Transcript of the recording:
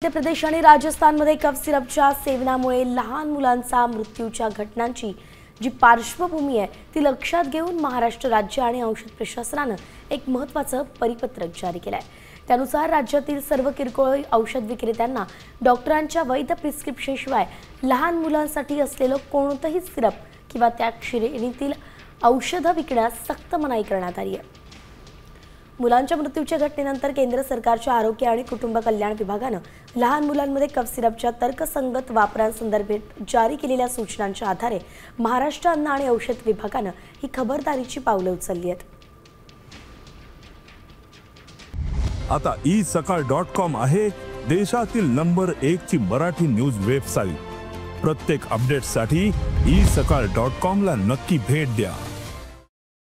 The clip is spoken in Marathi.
मध्य प्रदेश आणि राजस्थानमध्ये कफ सिरपच्या सेवनामुळे लहान मुलांचा मृत्यूच्या घटनांची जी पार्श्वभूमी आहे ती लक्षात घेऊन महाराष्ट्र राज्य आणि औषध प्रशासनाने एक महत्त्वाचं परिपत्रक जारी केलं आहे। त्यानुसार राज्यातील सर्व किरकोळ औषध विक्रेत्यांना डॉक्टरांच्या वैध प्रिस्क्रिप्शनशिवाय लहान मुलांसाठी असलेलं कोणतेही सिरप किंवा त्या श्रेणीतील औषधं विकण्यास सक्त मनाई करण्यात आली आहे। मुलांच्या मृत्यूच्या घटनेनंतर केंद्र सरकारच्या आरोग्य आणि कुटुंब कल्याण विभागाने लहान मुलांमध्ये कफ सिरपच्या तर्कसंगत वापरांसंदर्भात जारी केलेल्या सूचनांच्या आधारे महाराष्ट्र अन्न आणि औषध विभागाने ही खबरदारीची पावले उचलली आहेत। आता isakal.com आहे देशातील नंबर 1 ची मराठी न्यूज वेबसाईट। प्रत्येक अपडेटसाठी isakal.com ला नक्की भेट द्या।